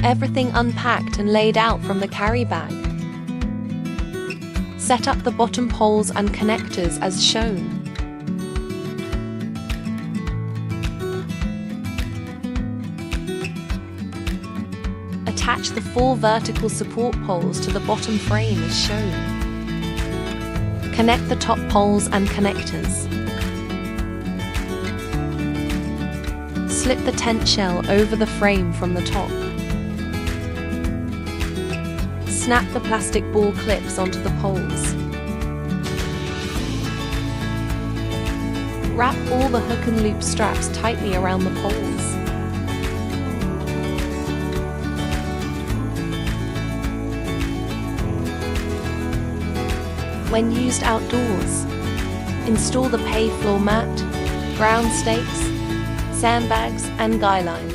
everything unpacked and laid out from the carry bag. Set up the bottom poles and connectors as shown. Attach the 4 vertical support poles to the bottom frame as shown. Connect the top poles and connectors. Slip the tent shell over the frame from the top. Snap the plastic ball clips onto the poles. Wrap all the hook and loop straps tightly around the poles. When used outdoors, install the pay floor mat, ground stakes, sandbags and guy lines.